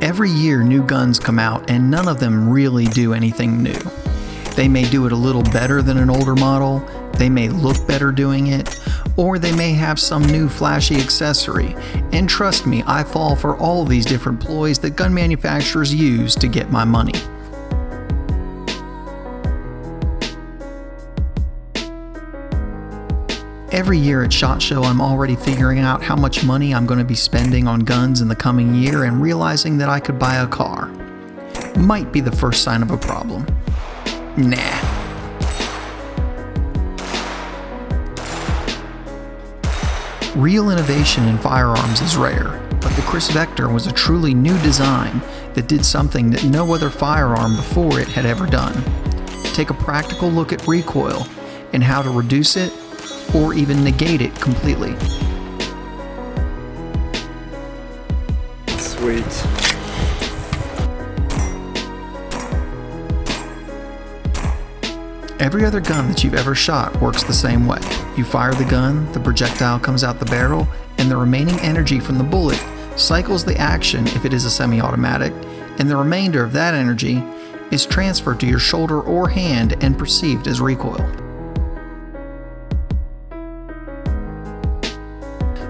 Every year new guns come out and none of them really do anything new. They may do it a little better than an older model, they may look better doing it, or they may have some new flashy accessory. And trust me, I fall for all of these different ploys that gun manufacturers use to get my money. Every year at SHOT Show, I'm already figuring out how much money I'm going to be spending on guns in the coming year and realizing that I could buy a car. Might be the first sign of a problem. Nah. Real innovation in firearms is rare, but the Kriss Vector was a truly new design that did something that no other firearm before it had ever done. Take a practical look at recoil and how to reduce it or even negate it completely. Sweet. Every other gun that you've ever shot works the same way. You fire the gun, the projectile comes out the barrel, and the remaining energy from the bullet cycles the action if it is a semi-automatic, and the remainder of that energy is transferred to your shoulder or hand and perceived as recoil.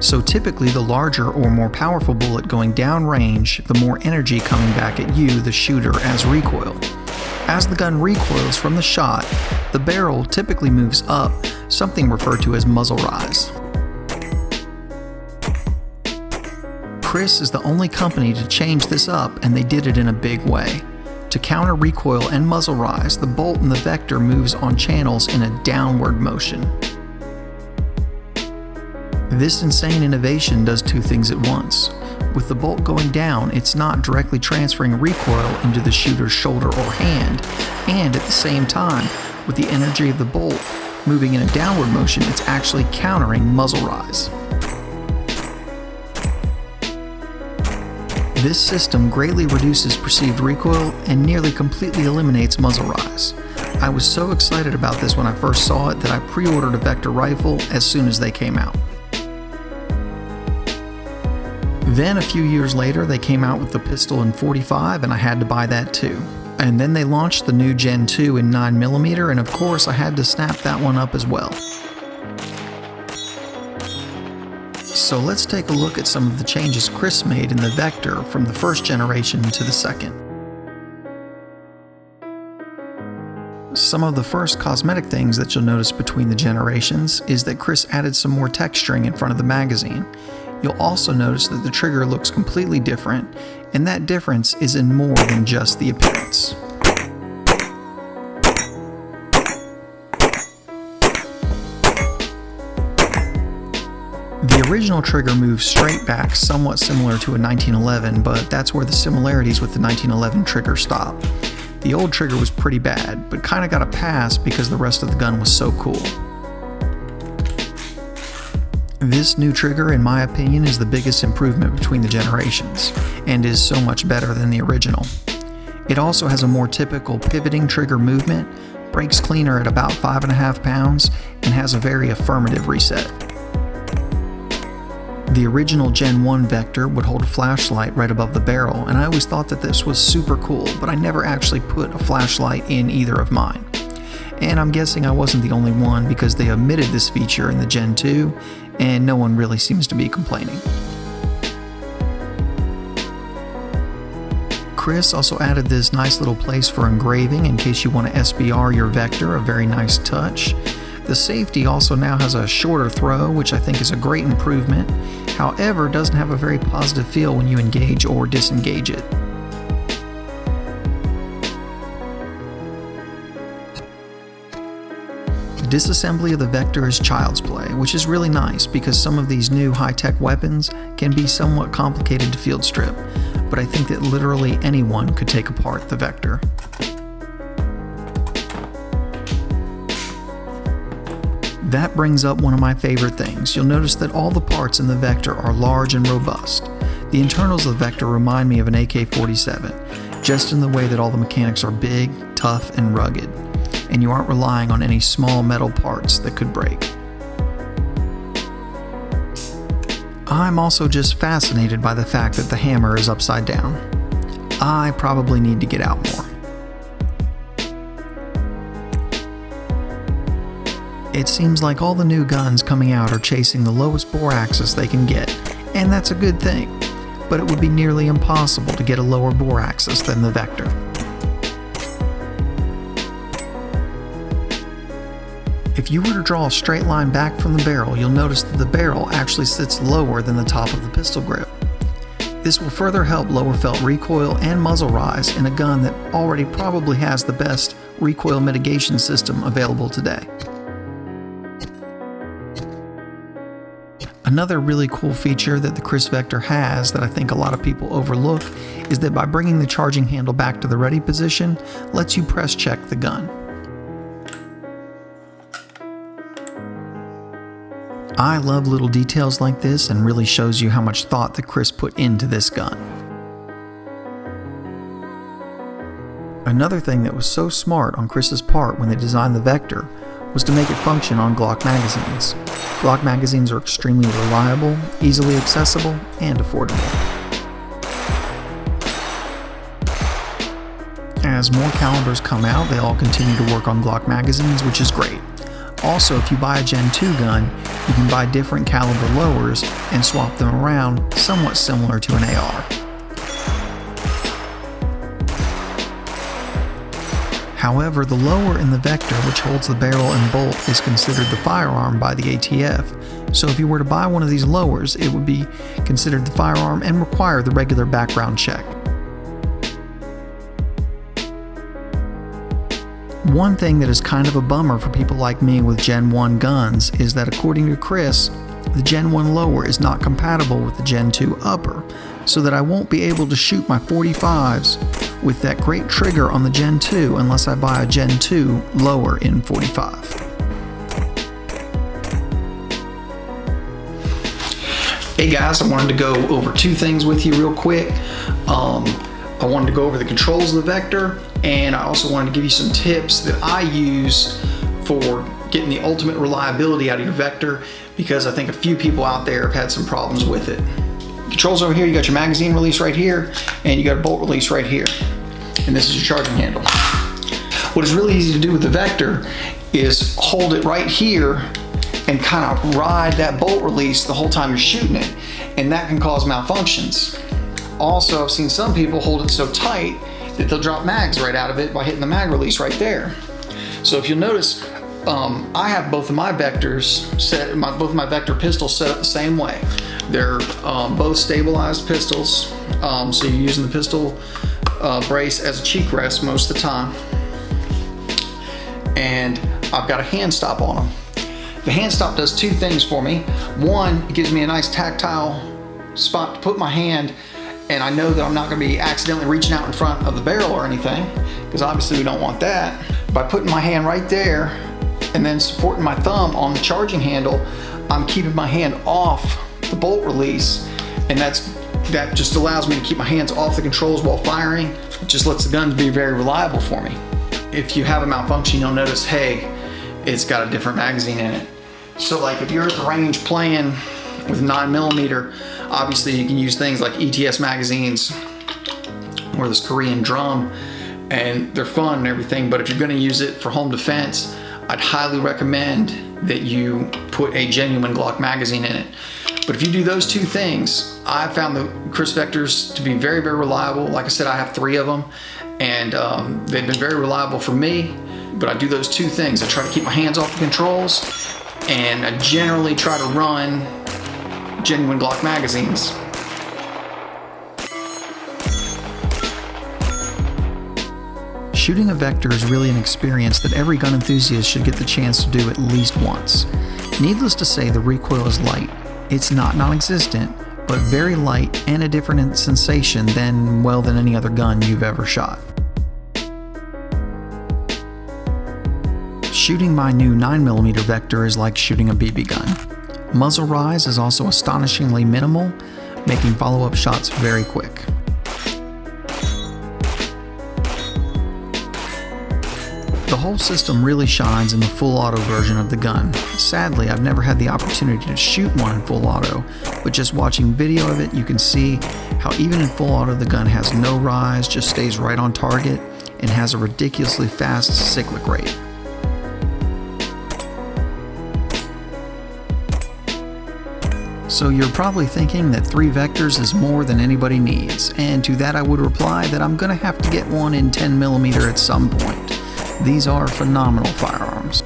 So typically the larger or more powerful bullet going downrange, the more energy coming back at you, the shooter, as recoil. As the gun recoils from the shot, the barrel typically moves up, something referred to as muzzle rise. Kriss is the only company to change this up, and they did it in a big way. To counter recoil and muzzle rise, the bolt in the Vector moves on channels in a downward motion. This insane innovation does two things at once. With the bolt going down, it's not directly transferring recoil into the shooter's shoulder or hand, and at the same time, with the energy of the bolt moving in a downward motion, it's actually countering muzzle rise. This system greatly reduces perceived recoil and nearly completely eliminates muzzle rise. I was so excited about this when I first saw it that I pre-ordered a Vector rifle as soon as they came out. Then a few years later, they came out with the pistol in .45 and I had to buy that too. And then they launched the new Gen 2 in 9mm, and of course I had to snap that one up as well. So let's take a look at some of the changes Kriss made in the Vector from the first generation to the second. Some of the first cosmetic things that you'll notice between the generations is that Kriss added some more texturing in front of the magazine. You'll also notice that the trigger looks completely different, and that difference is in more than just the appearance. The original trigger moves straight back, somewhat similar to a 1911, but that's where the similarities with the 1911 trigger stop. The old trigger was pretty bad, but kinda got a pass because the rest of the gun was so cool. This new trigger, in my opinion, is the biggest improvement between the generations, and is so much better than the original. It also has a more typical pivoting trigger movement, breaks cleaner at about 5.5 pounds, and has a very affirmative reset. The original Gen 1 Vector would hold a flashlight right above the barrel, and I always thought that this was super cool, but I never actually put a flashlight in either of mine. And I'm guessing I wasn't the only one because they omitted this feature in the Gen 2, and no one really seems to be complaining. Kriss also added this nice little place for engraving in case you want to SBR your Vector, a very nice touch. The safety also now has a shorter throw, which I think is a great improvement. However, it doesn't have a very positive feel when you engage or disengage it. Disassembly of the Vector is child's play, which is really nice because some of these new high-tech weapons can be somewhat complicated to field strip, but I think that literally anyone could take apart the Vector. That brings up one of my favorite things. You'll notice that all the parts in the Vector are large and robust. The internals of the Vector remind me of an AK-47, just in the way that all the mechanics are big, tough, and rugged, and you aren't relying on any small metal parts that could break. I'm also just fascinated by the fact that the hammer is upside down. I probably need to get out more. It seems like all the new guns coming out are chasing the lowest bore axis they can get, and that's a good thing, but it would be nearly impossible to get a lower bore axis than the Vector. If you were to draw a straight line back from the barrel, you'll notice that the barrel actually sits lower than the top of the pistol grip. This will further help lower felt recoil and muzzle rise in a gun that already probably has the best recoil mitigation system available today. Another really cool feature that the Kriss Vector has that I think a lot of people overlook is that by bringing the charging handle back to the ready position, lets you press check the gun. I love little details like this, and really shows you how much thought the Kriss put into this gun. Another thing that was so smart on Kriss's part when they designed the Vector was to make it function on Glock magazines. Glock magazines are extremely reliable, easily accessible, and affordable. As more calibers come out, they all continue to work on Glock magazines, which is great. Also, if you buy a Gen 2 gun, you can buy different caliber lowers and swap them around, somewhat similar to an AR. However, the lower in the Vector, which holds the barrel and bolt, is considered the firearm by the ATF. So if you were to buy one of these lowers, it would be considered the firearm and require the regular background check. One thing that is kind of a bummer for people like me with Gen 1 guns is that according to Kriss, the Gen 1 lower is not compatible with the Gen 2 upper, so that I won't be able to shoot my 45s with that great trigger on the Gen 2 unless I buy a Gen 2 lower in 45. Hey guys, I wanted to go over two things with you real quick. I wanted to go over the controls of the Vector, and I also wanted to give you some tips that I use for getting the ultimate reliability out of your Vector, because I think a few people out there have had some problems with it. Controls over here, you got your magazine release right here, and you got a bolt release right here. And this is your charging handle. What is really easy to do with the Vector is hold it right here and kind of ride that bolt release the whole time you're shooting it, and that can cause malfunctions. Also, I've seen some people hold it so tight that they'll drop mags right out of it by hitting the mag release right there. So if you'll notice, I have both of my Vectors set, both of my Vector pistols set up the same way. They're both stabilized pistols, so you're using the pistol brace as a cheek rest most of the time. And I've got a hand stop on them. The hand stop does two things for me. One, it gives me a nice tactile spot to put my hand, and I know that I'm not going to be accidentally reaching out in front of the barrel or anything, because obviously we don't want that. By putting my hand right there and then supporting my thumb on the charging handle, I'm keeping my hand off the bolt release, and that just allows me to keep my hands off the controls while firing. It just lets the gun be very reliable for me. If you have a malfunction, you'll notice, hey, it's got a different magazine in it. So like if you're at the range playing with 9mm, obviously you can use things like ETS magazines or this Korean drum, and they're fun and everything, but if you're gonna use it for home defense, I'd highly recommend that you put a genuine Glock magazine in it. But if you do those two things, I found the Kriss Vectors to be very, very reliable. Like I said, I have 3 of them, and they've been very reliable for me. But I do those two things. I try to keep my hands off the controls, and I generally try to run genuine Glock magazines. Shooting a Vector is really an experience that every gun enthusiast should get the chance to do at least once. Needless to say, the recoil is light. It's not non-existent, but very light and a different sensation than any other gun you've ever shot. Shooting my new 9mm Vector is like shooting a BB gun. Muzzle rise is also astonishingly minimal, making follow-up shots very quick. The whole system really shines in the full auto version of the gun. Sadly, I've never had the opportunity to shoot one in full auto, but just watching video of it, you can see how even in full auto the gun has no rise, just stays right on target, and has a ridiculously fast cyclic rate. So you're probably thinking that 3 vectors is more than anybody needs, and to that I would reply that I'm gonna have to get one in 10mm at some point. These are phenomenal firearms.